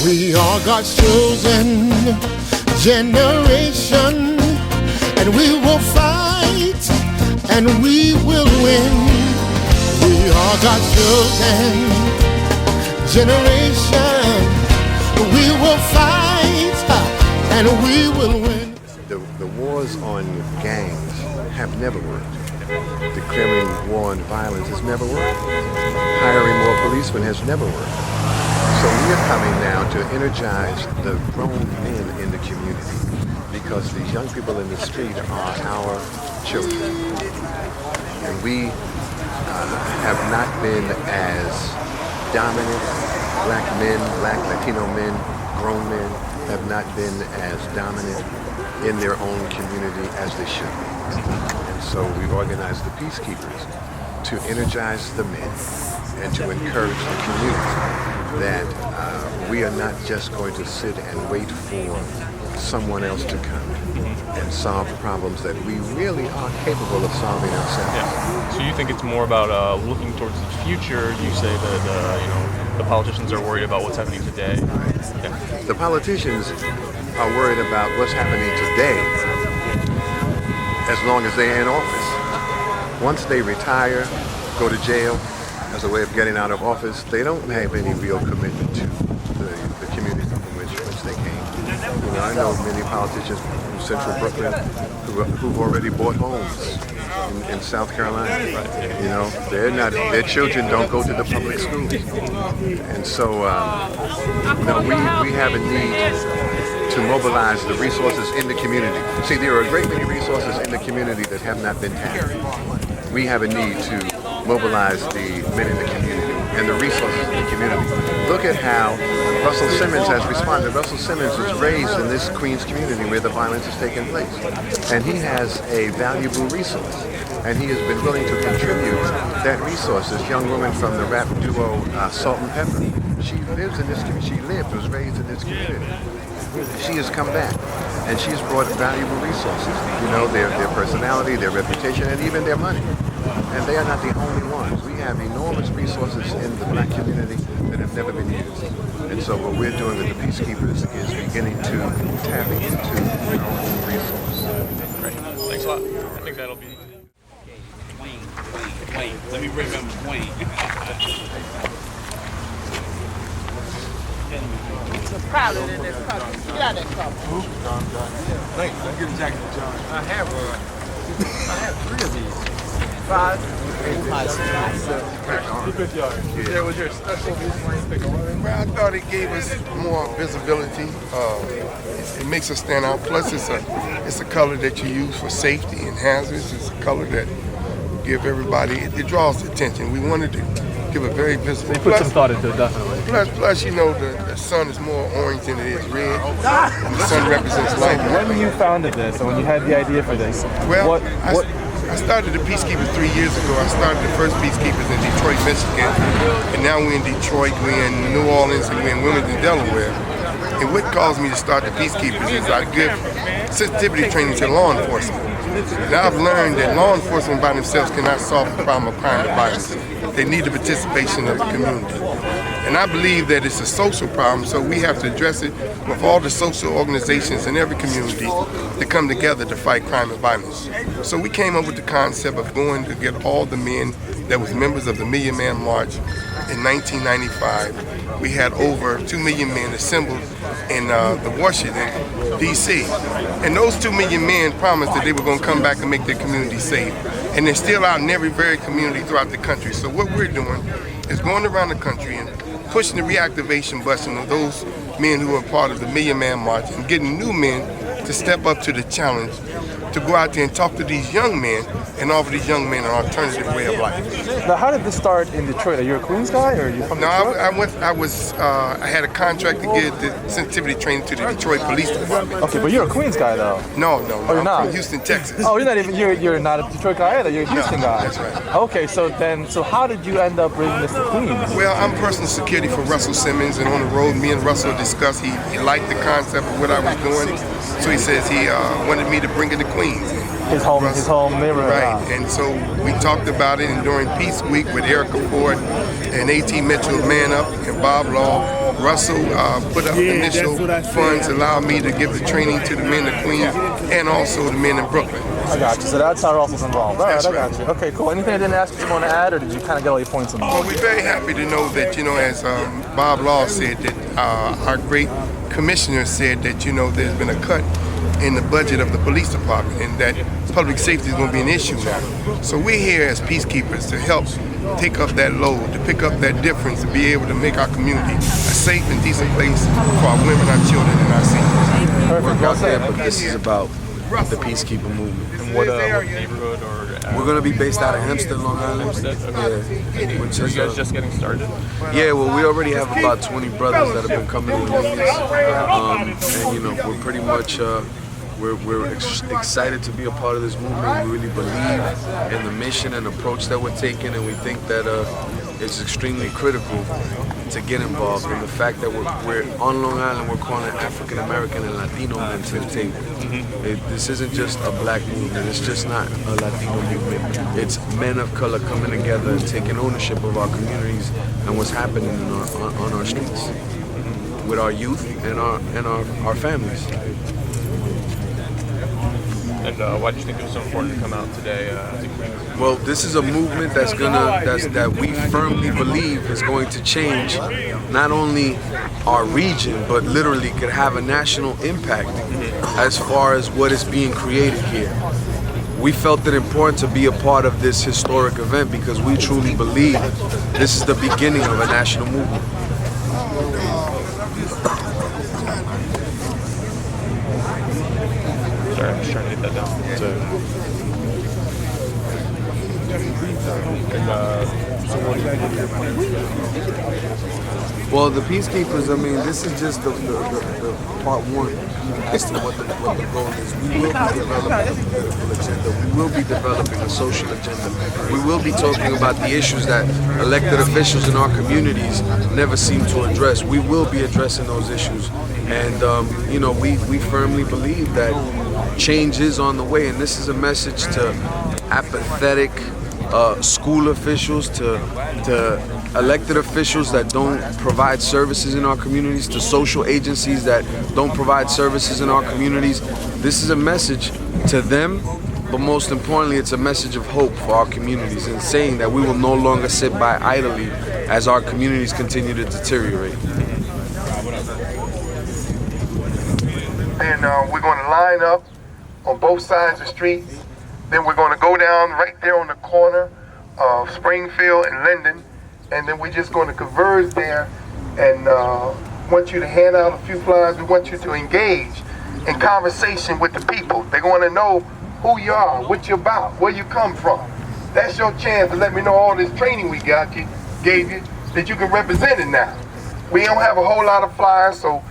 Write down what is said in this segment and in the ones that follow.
We are God's chosen generation, and we will fight and we will win. We are God's chosen generation. We will fight and we will win. The wars on gangs have never worked. Declaring war on violence has never worked. Hiring more policemen has never worked. So we are coming now to energize the grown men in the community, because the young people in the street are our children. And we have not been as dominant. Black men, black Latino men, grown men have not been as dominant in their own community as they should be. And so we've organized the Peacekeepers to energize the men and to encourage the community that we are not just going to sit and wait for someone else to come and solve problems that we really are capable of solving ourselves. Yeah. So you think it's more about looking towards the future? You say that the politicians are worried about what's happening today. Right. Yeah. The politicians are worried about what's happening today as long as they're in office. Once they retire, go to jail as a way of getting out of office, they don't have any real commitment to the community from which they came. You know, I know many politicians from central Brooklyn who've already bought homes in South Carolina. You know, their children don't go to the public schools. And so, we have a need to mobilize the resources in the community. See, there are a great many resources in the community that have not been tapped. We have a need to mobilize the men in the community and the resources in the community. Look at how Russell Simmons has responded. Russell Simmons was raised in this Queens community where the violence is taking place. And he has a valuable resource. And he has been willing to contribute that resource. This young woman from the rap duo Salt and Pepper. She lives in this community. She was raised in this community. She has come back, and she's brought valuable resources. You know, their personality, their reputation, and even their money. And they are not the only ones. We have enormous resources in the black community that have never been used. And so what we're doing with the Peacekeepers is beginning to tap into our own resources. Great. Thanks a lot. I think that'll be... Wayne. Let me remember Wayne. It's crowded in this car. Get out of that car. Thanks. I'll get a jacket for John. I have 3 of these. 5. There was your special reason why you picked one? Well, I thought it gave us more visibility. It makes us stand out. Plus, it's a color that you use for safety and hazards. It's a color that give everybody. It draws attention. We wanted to give a very visible. They put some thought into it, definitely. Plus, you know, the sun is more orange than it is red. And the sun represents life. When you founded this, and when you had the idea for this, well, I started the Peacekeepers 3 years ago. I started the first Peacekeepers in Detroit, Michigan, and now we're in Detroit, we're in New Orleans, and we're in Wilmington, Delaware. And what caused me to start the Peacekeepers is I give sensitivity training to law enforcement. Now I've learned that law enforcement by themselves cannot solve the problem of crime and violence. They need the participation of the community. And I believe that it's a social problem, so we have to address it with all the social organizations in every community to come together to fight crime and violence. So we came up with the concept of going to get all the men that was members of the Million Man March in 1995. We had over 2 million men assembled in the Washington, D.C. And those 2 million men promised that they were going to come back and make their community safe. And they're still out in every very community throughout the country. So what we're doing is going around the country and pushing the reactivation button of those men who are part of the Million Man March and getting new men to step up to the challenge to go out there and talk to these young men and offer these young men an alternative way of life. Now, how did this start in Detroit? Are you a Queens guy, or are you from Detroit? I had a contract to give the sensitivity training to the Detroit Police Department. Okay, but you're a Queens guy, though. No. Oh, you're I'm not? from Houston, Texas. Oh, you're not a Detroit guy either. You're a Houston guy. That's right. Okay, so how did you end up bringing this to Queens? Well, I'm personal security for Russell Simmons, and on the road, me and Russell discussed. He liked the concept of what I was doing, so he says he wanted me to bring it to Queens. His home neighborhood. Right, and so we talked about it, and during Peace Week with Erica Ford and AT Mitchell, Man Up, and Bob Law, Russell put up initial funds, allowed me to give the training to the men of Queens and also the men in Brooklyn. I got you. So that's how Russell's involved. All right, That's I got right. you. Okay, cool. Anything I didn't ask you want to add, or did you kind of get all your points in? Well, we're very happy to know that, as Bob Law said, that our great commissioner said that, there's been a cut in the budget of the police department and that public safety is going to be an issue now. So we're here as peacekeepers to help take up that load, to pick up that difference, to be able to make our community a safe and decent place for our women, our children, and our seniors. Perfect. Out there, but this is about the Peacekeeper Movement. And what neighborhood or? We're gonna be based out of Hempstead, Long Island. Hempstead? Okay. Yeah. Which Are is, you guys just getting started? yeah, well, we already have about 20 brothers that have been coming in units. And we're pretty much we're excited to be a part of this movement. We really believe in the mission and approach that we're taking, and we think that it's extremely critical to get involved. And the fact that we're on Long Island, we're calling African American and Latino men to the table. This isn't just a black movement. It's just not a Latino movement. It's men of color coming together and taking ownership of our communities and what's happening on our streets with our youth and our families. And why do you think it was so important to come out today? Well, this is a movement that we firmly believe is going to change not only our region, but literally could have a national impact as far as what is being created here. We felt it important to be a part of this historic event because we truly believe this is the beginning of a national movement. Sorry, I'm just trying to get that down. Well, the Peacekeepers, I mean, this is just the part one as to what the goal is. We will be developing a political agenda. We will be developing a social agenda. We will be talking about the issues that elected officials in our communities never seem to address. We will be addressing those issues. And, we firmly believe that change is on the way. And this is a message to apathetic school officials, to elected officials that don't provide services in our communities, to social agencies that don't provide services in our communities. This is a message to them, but most importantly, it's a message of hope for our communities and saying that we will no longer sit by idly as our communities continue to deteriorate. And we're going to line up on both sides of the street. Then we're going to go down right there on the corner of Springfield and Linden, and then we're just going to converge there and want you to hand out a few flyers. We want you to engage in conversation with the people. They want to know who you are, what you're about, where you come from. That's your chance to let me know all this training we gave you, that you can represent it now. We don't have a whole lot of flyers, so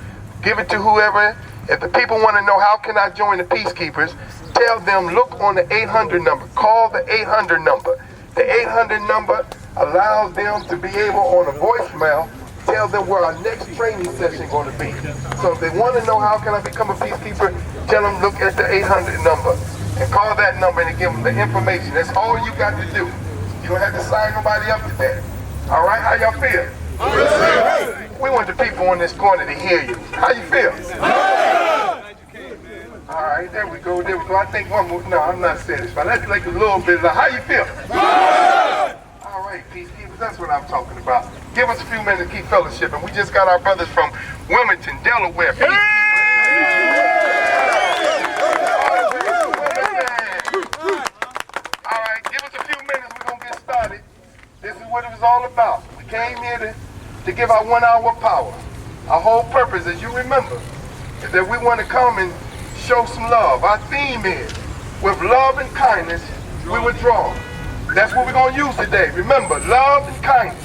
give it to whoever. If the people want to know how can I join the Peacekeepers, tell them look on the 800 number. Call the 800 number. The 800 number allows them to be able on a voicemail tell them where our next training session is going to be. So if they want to know how can I become a Peacekeeper, tell them look at the 800 number and call that number and give them the information. That's all you got to do. You don't have to sign nobody up to that. All right, how y'all feel? We want the people on this corner to hear you. How you feel? All right, there we go, there we go. I think one more. No, I'm not satisfied. Let's like a little bit. How you feel? All right, Peacekeepers, that's what I'm talking about. Give us a few minutes to keep fellowship. And we just got our brothers from Wilmington, Delaware. Peacekeepers. All right, give us a few minutes. We're going to get started. This is what it was all about. We came here to give our 1 hour of power. Our whole purpose, as you remember, is that we want to come and show some love. Our theme is, with love and kindness, we were drawn. That's what we're going to use today. Remember, love and kindness.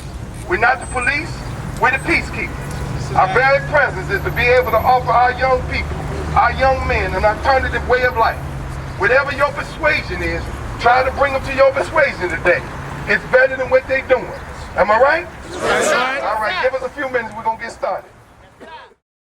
We're not the police, we're the peacekeepers. Our very presence is to be able to offer our young people, our young men, an alternative way of life. Whatever your persuasion is, try to bring them to your persuasion today. It's better than what they're doing. Am I right? All right, give us a few minutes, we're going to get started.